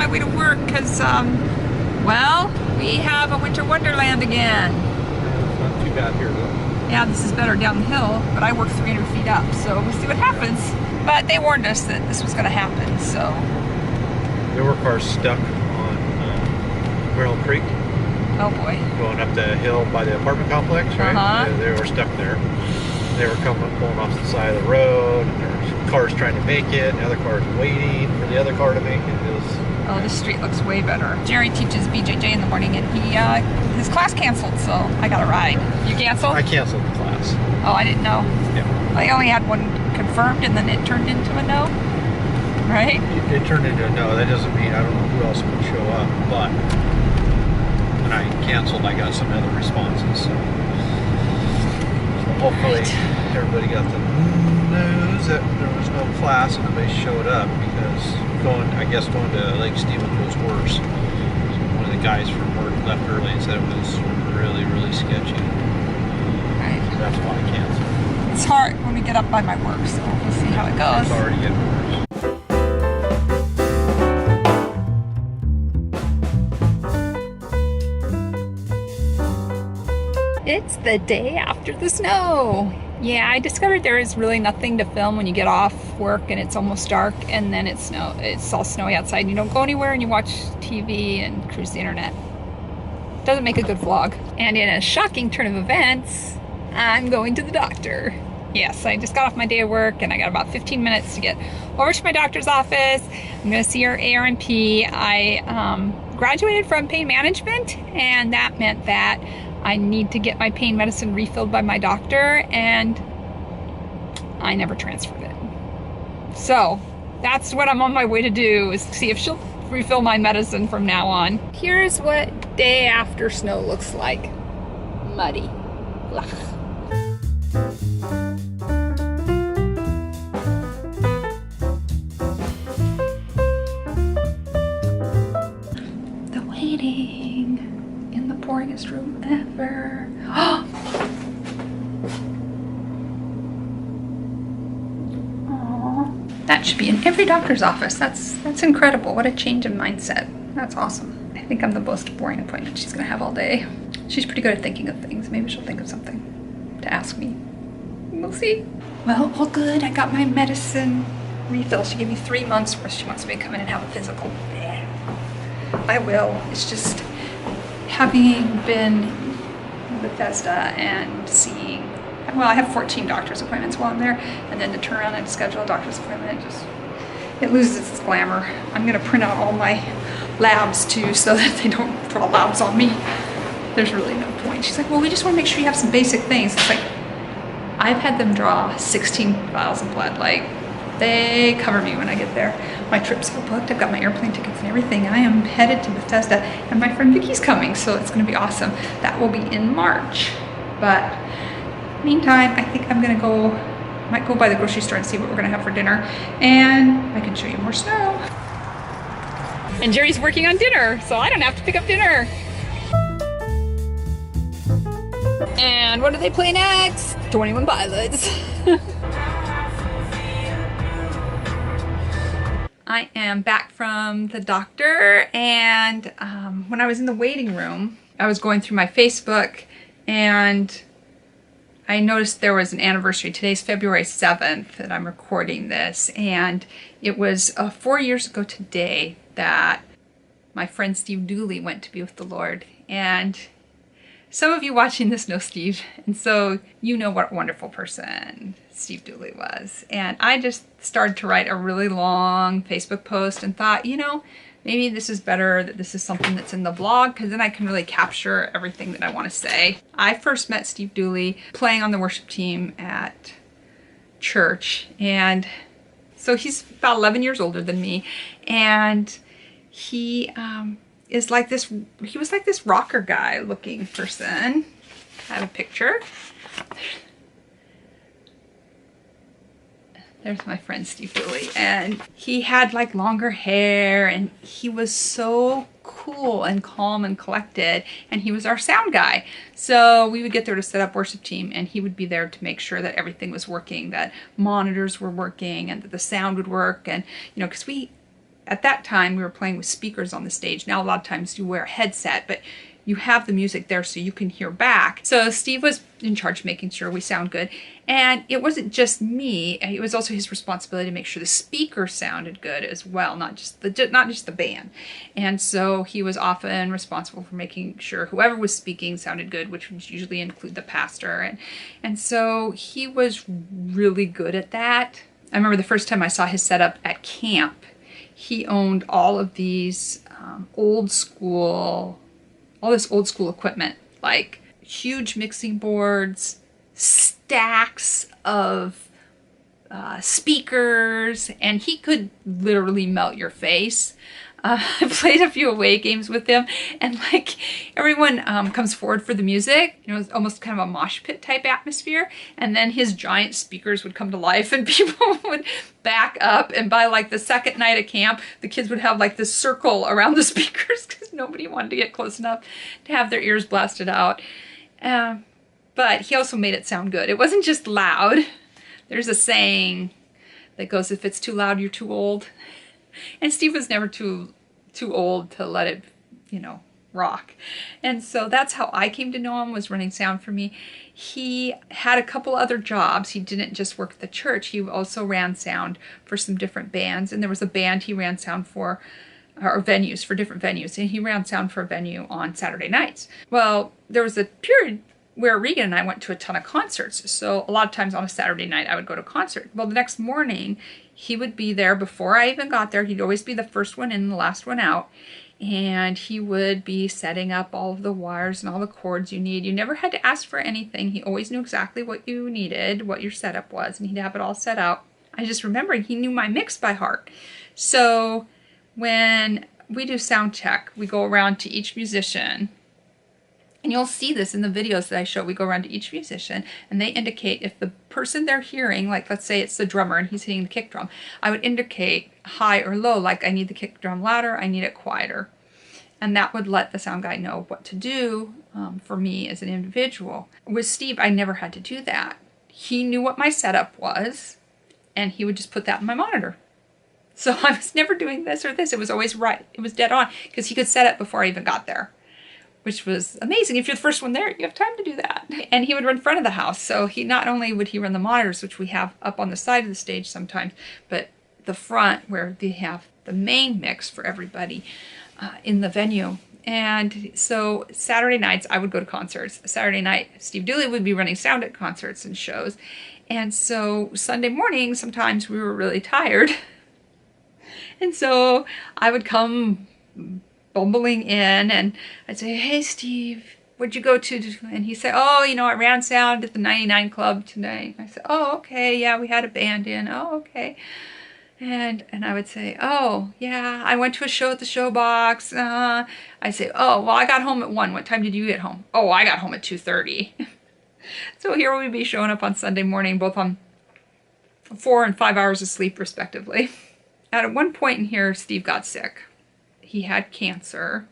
my way to work because, well, we have a winter wonderland again. It's not too bad here, though. Yeah, this is better down the hill, but I work 300 feet up, so we'll see what happens. But they warned us that this was going to happen, so. There were cars stuck on Merrill Creek. Oh boy. Going up the hill by the apartment complex, right? Uh-huh. They were stuck there. They were pulling off the side of the road, and there were cars trying to make it, and other cars waiting for the other car to make it. Oh, this street looks way better. Jerry teaches BJJ in the morning, and his class canceled, so I got a ride. You canceled? I canceled the class. Oh, I didn't know. Yeah. I only had one confirmed, and then it turned into a no, right? It turned into a no. That doesn't mean I don't know who else would show up, but when I canceled, I got some other responses. So hopefully everybody got the news that there was no class and nobody showed up, because going to Lake Stevens was worse. So one of the guys from work left early and said it was really, really sketchy. Right. So that's why I canceled. It's hard when we get up by my work, so we'll see how it goes. It's already getting worse. It's the day after the snow. Yeah, I discovered there is really nothing to film when you get off work and it's almost dark and then it's all snowy outside and you don't go anywhere and you watch TV and cruise the internet. Doesn't make a good vlog. And in a shocking turn of events, I'm going to the doctor. Yes, I just got off my day of work and I got about 15 minutes to get over to my doctor's office. I'm gonna see her ARNP. I graduated from pain management, and that meant that I need to get my pain medicine refilled by my doctor, and I never transferred it. So that's what I'm on my way to do, is see if she'll refill my medicine from now on. Here's what day after snow looks like. Muddy. Ugh. The waiting in the boringest room ever. Aww. That should be in every doctor's office. That's incredible. What a change of mindset. That's awesome. I think I'm the most boring appointment she's gonna have all day. She's pretty good at thinking of things. Maybe she'll think of something to ask me. We'll see. Well, all good. I got my medicine refill. She gave me 3 months worth. She wants me to come in and have a physical. I will. It's just having been in Bethesda and seeing, well, I have 14 doctor's appointments while I'm there, and then to turn around and schedule a doctor's appointment, it loses its glamour. I'm gonna print out all my labs too, so that they don't draw labs on me. There's really no point. She's like, well, we just want to make sure you have some basic things. It's like, I've had them draw 16 vials of blood. Like, they cover me when I get there. My trip's all booked. I've got my airplane tickets and everything. I am headed to Bethesda, and my friend Vicky's coming, so it's gonna be awesome. That will be in March. But meantime, I think I'm gonna might go by the grocery store and see what we're gonna have for dinner, and I can show you more snow. And Jerry's working on dinner, so I don't have to pick up dinner. And what do they play next? 21 Pilots. I am back from the doctor, and when I was in the waiting room, I was going through my Facebook, and I noticed there was an anniversary. Today's February 7th that I'm recording this, and it was 4 years ago today that my friend Steve Dooley went to be with the Lord. And some of you watching this know Steve, and so you know what a wonderful person Steve Dooley was. And I just started to write a really long Facebook post and thought, you know, maybe this is better that this is something that's in the blog, because then I can really capture everything that I want to say. I first met Steve Dooley playing on the worship team at church, and so he's about 11 years older than me, and he was like this rocker guy looking person. I have a picture. There's my friend Steve Dooley, and he had like longer hair, and he was so cool and calm and collected, and he was our sound guy. So we would get there to set up worship team, and he would be there to make sure that everything was working, that monitors were working, and that the sound would work. And you know, because at that time we were playing with speakers on the stage. Now a lot of times you wear a headset, but you have the music there so you can hear back. So Steve was in charge of making sure we sound good. And it wasn't just me, it was also his responsibility to make sure the speaker sounded good as well, not just the band. And so he was often responsible for making sure whoever was speaking sounded good, which would usually include the pastor. And so he was really good at that. I remember the first time I saw his setup at camp, he owned all of these all this old school equipment, like huge mixing boards, stacks of speakers, and he could literally melt your face. I played a few away games with him, and like everyone comes forward for the music. You know, it's almost kind of a mosh pit type atmosphere, and then his giant speakers would come to life and people would back up, and by like the second night of camp, the kids would have like this circle around the speakers because nobody wanted to get close enough to have their ears blasted out. But he also made it sound good. It wasn't just loud. There's a saying that goes, if it's too loud, you're too old. And Steve was never too old to let it, you know, rock. And so that's how I came to know him, was running sound for me. He had a couple other jobs. He didn't just work at the church. He also ran sound for some different bands. And there was a band he ran sound for, or venues, for different venues. And he ran sound for a venue on Saturday nights. Well, there was a period where Regan and I went to a ton of concerts. So a lot of times on a Saturday night, I would go to a concert. Well, the next morning, he would be there before I even got there. He'd always be the first one in and the last one out. And he would be setting up all of the wires and all the cords you need. You never had to ask for anything. He always knew exactly what you needed, what your setup was, and he'd have it all set out. I just remember he knew my mix by heart. So when we do sound check, we go around to each musician. And you'll see this in the videos that I show. We go around to each musician and they indicate if the person they're hearing, like let's say it's the drummer and he's hitting the kick drum, I would indicate high or low, like I need the kick drum louder, I need it quieter. And that would let the sound guy know what to do for me as an individual. With Steve, I never had to do that. He knew what my setup was and he would just put that in my monitor. So I was never doing this or this. It was always right. It was dead on because he could set it before I even got there, which was amazing. If you're the first one there, you have time to do that. And he would run front of the house. So he not only would he run the monitors, which we have up on the side of the stage sometimes, but the front where they have the main mix for everybody in the venue. And so Saturday nights, I would go to concerts. Saturday night, Steve Dooley would be running sound at concerts and shows. And so Sunday morning, sometimes we were really tired. And so I would come bumbling in and I'd say, hey Steve, where'd you go to? And he'd say, oh, you know, I ran sound at the 99 Club tonight. I said, oh, okay, yeah, we had a band in. Oh, okay. And I would say, oh, yeah, I went to a show at the Showbox. I'd say, oh, well, I got home at 1. What time did you get home? Oh, I got home at 2:30. So here we'd be showing up on Sunday morning, both on 4 and 5 hours of sleep, respectively. At one point in here, Steve got sick. He had cancer.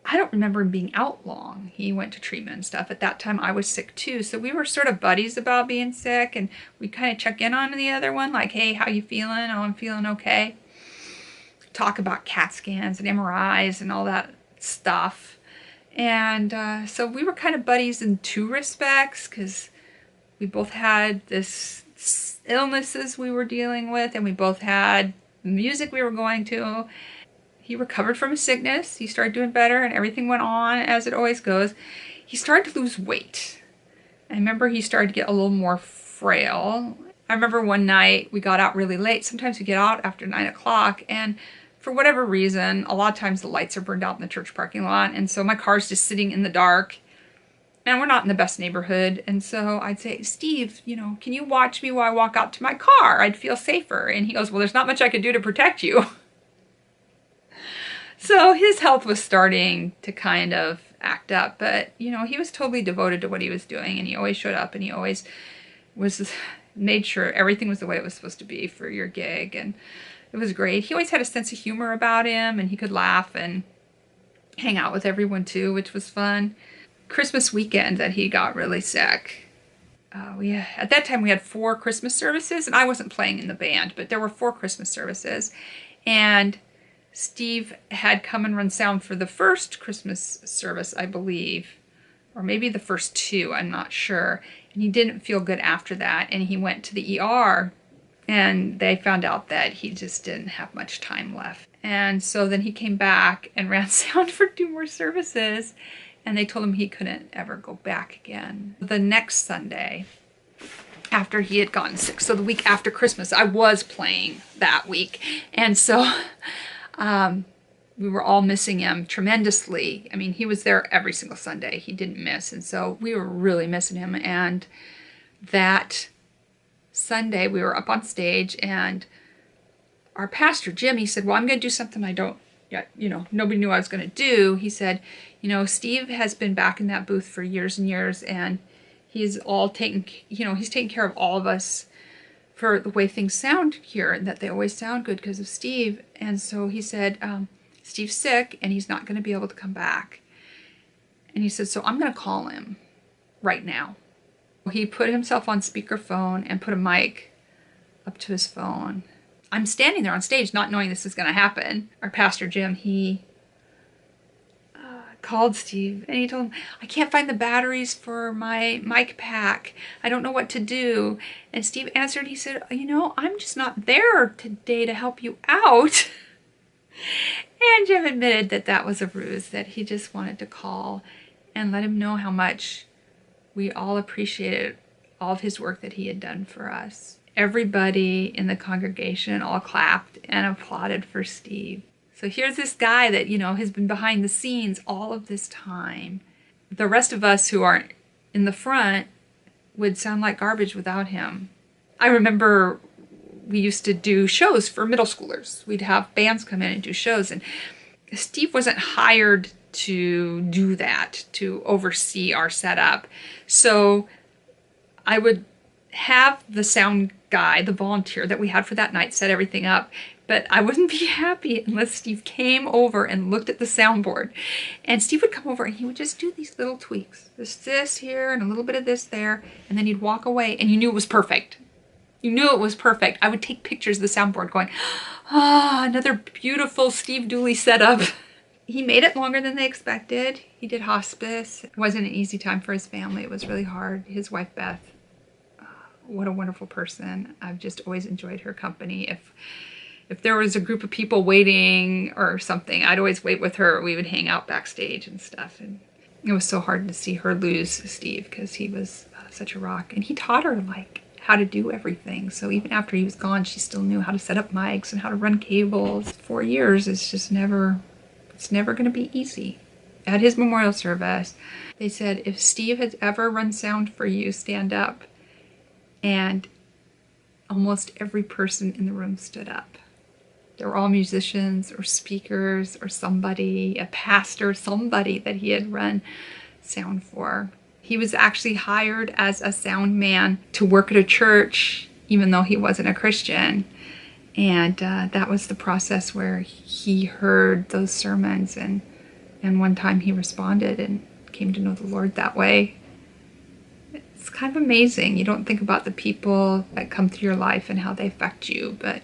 I don't remember him being out long. He went to treatment and stuff. At that time, I was sick too. So we were sort of buddies about being sick, and we'd kind of check in on the other one, like, hey, how you feeling? Oh, I'm feeling okay. Talk about CAT scans and MRIs and all that stuff. And so we were kind of buddies in two respects, because we both had this illnesses we were dealing with, and we both had music we were going to. He recovered from his sickness. He started doing better and everything went on as it always goes. He started to lose weight. I remember he started to get a little more frail. I remember one night we got out really late. Sometimes we get out after 9 o'clock, and for whatever reason, a lot of times the lights are burned out in the church parking lot, and so my car's just sitting in the dark, and we're not in the best neighborhood. And so I'd say, Steve, you know, can you watch me while I walk out to my car? I'd feel safer. And he goes, well, there's not much I could do to protect you. So his health was starting to kind of act up, but you know, he was totally devoted to what he was doing, and he always showed up, and he always made sure everything was the way it was supposed to be for your gig, and it was great. He always had a sense of humor about him, and he could laugh and hang out with everyone too, which was fun. Christmas weekend that he got really sick. At that time we had 4 Christmas services, and I wasn't playing in the band, but there were 4 Christmas services, and Steve had come and run sound for the first Christmas service, I believe, or maybe the first two, I'm not sure. And he didn't feel good after that, and he went to the ER, and they found out that he just didn't have much time left. And so then he came back and ran sound for 2 more services, and they told him he couldn't ever go back again. The next Sunday, after he had gotten sick, so the week after Christmas, I was playing that week, and so we were all missing him tremendously. I mean, he was there every single Sunday. He didn't miss, and so we were really missing him. And that Sunday, we were up on stage, and our pastor, Jim, he said, well, I'm going to do something I don't yet, nobody knew I was going to do. He said, Steve has been back in that booth for years and years, and he's taken care of all of us for the way things sound here, and that they always sound good because of Steve. And so he said, Steve's sick, and he's not going to be able to come back. And he said, so I'm going to call him right now. He put himself on speakerphone and put a mic up to his phone. I'm standing there on stage not knowing this is going to happen. Our pastor, Jim, he called Steve, and he told him, I can't find the batteries for my mic pack. I don't know what to do. And Steve answered, he said, I'm just not there today to help you out. And Jim admitted that that was a ruse, that he just wanted to call and let him know how much we all appreciated all of his work that he had done for us. Everybody in the congregation all clapped and applauded for Steve. So here's this guy that, has been behind the scenes all of this time. The rest of us who aren't in the front would sound like garbage without him. I remember we used to do shows for middle schoolers. We'd have bands come in and do shows, and Steve wasn't hired to do that, to oversee our setup. So I would have the sound guy, the volunteer that we had for that night, set everything up. But I wouldn't be happy unless Steve came over and looked at the soundboard. And Steve would come over and he would just do these little tweaks. This here and a little bit of this there. And then he'd walk away and you knew it was perfect. You knew it was perfect. I would take pictures of the soundboard going, another beautiful Steve Dooley setup. He made it longer than they expected. He did hospice. It wasn't an easy time for his family. It was really hard. His wife, Beth, what a wonderful person. I've just always enjoyed her company. If there was a group of people waiting or something, I'd always wait with her. We would hang out backstage and stuff. And it was so hard to see her lose Steve because he was such a rock. And he taught her how to do everything. So even after he was gone, she still knew how to set up mics and how to run cables. 4 years is just it's never going to be easy. At his memorial service, they said, if Steve has ever run sound for you, stand up. And almost every person in the room stood up. They were all musicians or speakers or somebody, a pastor, somebody that he had run sound for. He was actually hired as a sound man to work at a church, even though he wasn't a Christian. And that was the process where he heard those sermons. And one time he responded and came to know the Lord that way. It's kind of amazing. You don't think about the people that come through your life and how they affect you, but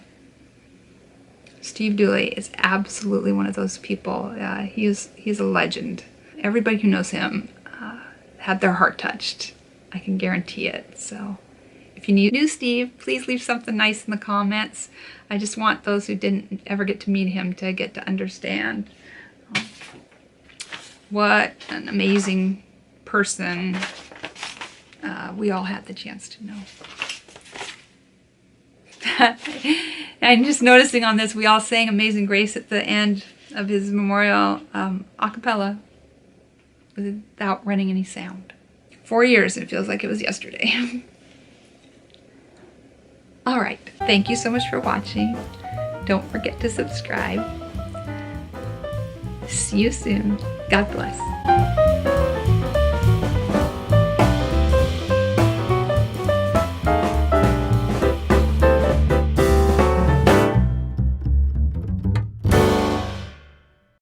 Steve Dooley is absolutely one of those people. He's a legend. Everybody who knows him had their heart touched. I can guarantee it. So if you knew Steve, please leave something nice in the comments. I just want those who didn't ever get to meet him to get to understand what an amazing person we all had the chance to know. I'm just noticing on this, we all sang Amazing Grace at the end of his memorial a cappella without running any sound. 4 years, and it feels like it was yesterday. All right, thank you so much for watching. Don't forget to subscribe. See you soon. God bless.